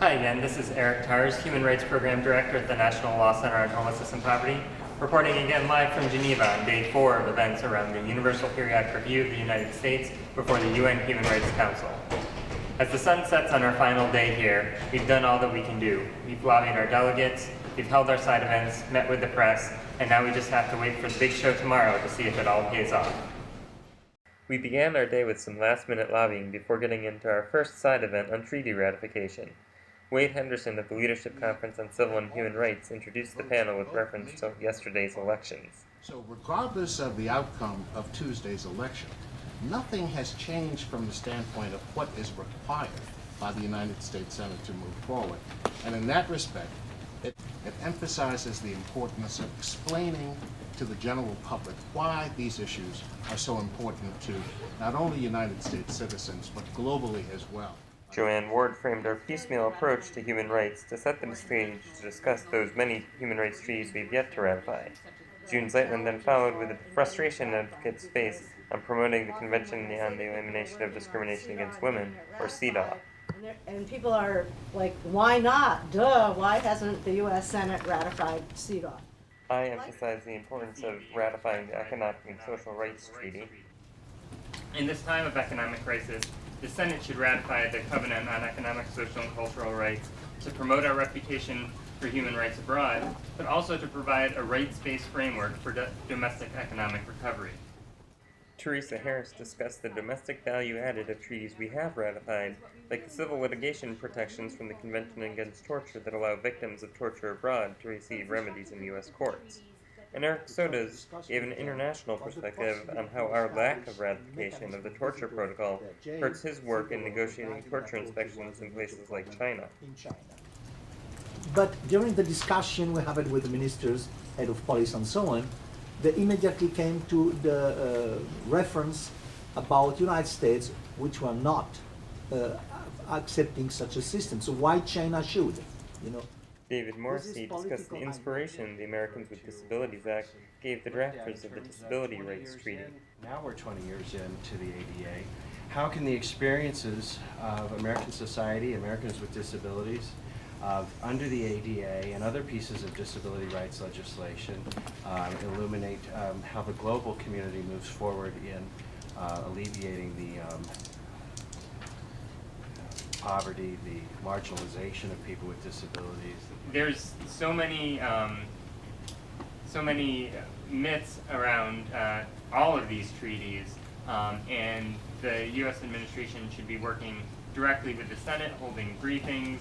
Hi again, this is Eric Tars, Human Rights Program Director at the National Law Center on Homelessness and Poverty, reporting again live from Geneva on day 4 of events around the Universal Periodic Review of the United States before the UN Human Rights Council. As the sun sets on our final day here, we've done all that we can do. We've lobbied our delegates, we've held our side events, met with the press, and now we just have to wait for the big show tomorrow to see if it all pays off. We began our day with some last-minute lobbying before getting into our first side event on treaty ratification. Wade Henderson of the Leadership Conference on Civil and Human Rights introduced the panel with reference to yesterday's elections. So regardless of the outcome of Tuesday's election, nothing has changed from the standpoint of what is required by the United States Senate to move forward. And in that respect, it emphasizes the importance of explaining to the general public why these issues are so important to not only United States citizens, but globally as well. Joanne Ward framed our piecemeal approach to human rights to set the stage to discuss those many human rights treaties we've yet to ratify. June Zeitland then followed with the frustration advocates face on promoting the Convention on the Elimination of Discrimination Against Women, or CEDAW. And people are like, why not? Duh, why hasn't the U.S. Senate ratified CEDAW? I emphasize the importance of ratifying the Economic and Social Rights Treaty. In this time of economic crisis, the Senate should ratify the Covenant on Economic, Social, and Cultural Rights to promote our reputation for human rights abroad, but also to provide a rights-based framework for domestic economic recovery. Teresa Harris discussed the domestic value added of treaties we have ratified, like the civil litigation protections from the Convention Against Torture that allow victims of torture abroad to receive remedies in U.S. courts. And Eric Sodas gave an international perspective on how our lack of ratification of the torture protocol hurts his work in negotiating torture inspections in places like China. But during the discussion we had with the ministers, head of police and so on, they immediately came to the reference about United States, which were not accepting such a system. So why China should, you know? David Morrissey discussed the inspiration the Americans with Disabilities Act gave the drafters of the Disability Rights Treaty. Now we're 20 years into the ADA. How can the experiences of American society, Americans with disabilities, under the ADA and other pieces of disability rights legislation illuminate how the global community moves forward in alleviating the poverty, the marginalization of people with disabilities? There's so many myths around all of these treaties, and the U.S. administration should be working directly with the Senate, holding briefings,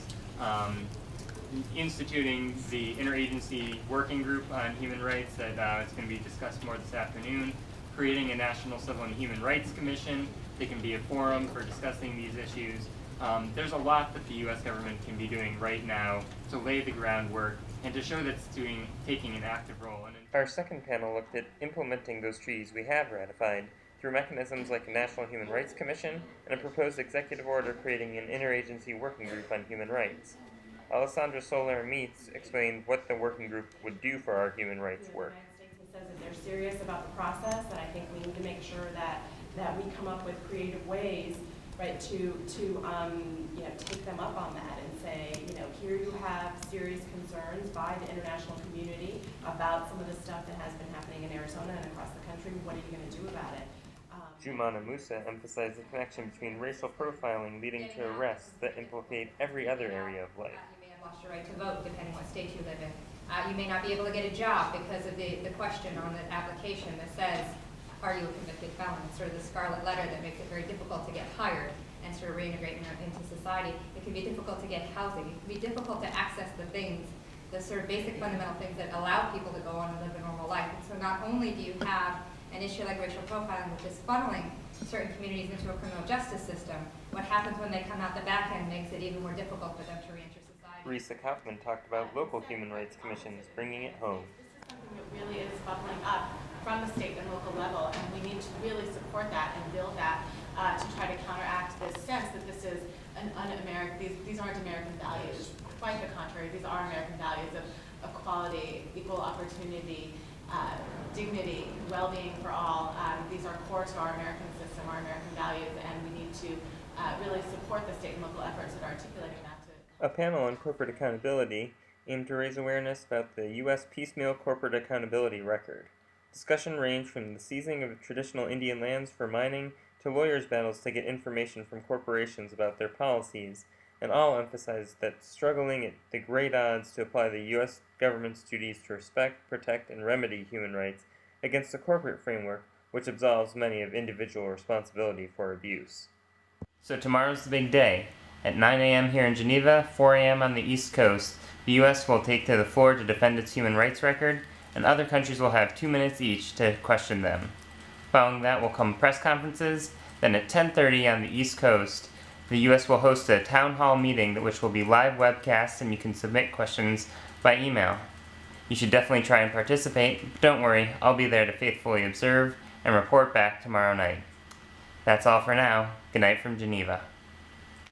instituting the interagency working group on human rights that is going to be discussed more this afternoon, creating a National Civil and Human Rights Commission that can be a forum for discussing these issues. There's a lot that the U.S. government can be doing right now to lay the groundwork and to show that it's taking an active role. And our second panel looked at implementing those treaties we have ratified through mechanisms like a National Human Rights Commission and a proposed executive order creating an interagency working group on human rights. Alessandra Soler-Meets explained what the working group would do for our human rights work. The United States says that they're serious about the process, and I think we need to make sure that we come up with creative ways, right, to take them up on that and say, here you have serious concerns by the international community about some of the stuff that has been happening in Arizona and across the country. What are you going to do about it? Jumana Musa emphasized the connection between racial profiling leading to arrests that implicate every other area of life. You may have lost your right to vote depending what state you live in. You may not be able to get a job because of the question on the application that says, are you a convicted felon? It's sort of the scarlet letter that makes it very difficult to get hired and sort of reintegrate into society. It can be difficult to get housing. It can be difficult to access the things, the sort of basic fundamental things that allow people to go on and live a normal life. And so not only do you have an issue like racial profiling, which is funneling certain communities into a criminal justice system, what happens when they come out the back end makes it even more difficult for them to reenter society. Risa Kaufman talked about local human rights commissions bringing it home. This is something that really is bubbling up from the state and local level, and we need to really support that and build that to try to counteract this sense that this is an un-American, these aren't American values. Quite the contrary, these are American values of equality, equal opportunity, dignity, well-being for all. These are core to our American system, our American values, and we need to really support the state and local efforts that are articulating that to A panel on corporate accountability aimed to raise awareness about the U.S. piecemeal corporate accountability record. Discussion ranged from the seizing of traditional Indian lands for mining to lawyers' battles to get information from corporations about their policies, and all emphasized that struggling at the great odds to apply the U.S. government's duties to respect, protect, and remedy human rights against a corporate framework which absolves many of individual responsibility for abuse. So tomorrow's the big day. At 9 a.m. here in Geneva, 4 a.m. on the East Coast, the U.S. will take to the floor to defend its human rights record, and other countries will have 2 minutes each to question them. Following that will come press conferences. Then at 10:30 on the East Coast, the U.S. will host a town hall meeting which will be live webcast, and you can submit questions by email. You should definitely try and participate, but don't worry, I'll be there to faithfully observe and report back tomorrow night. That's all for now. Good night from Geneva.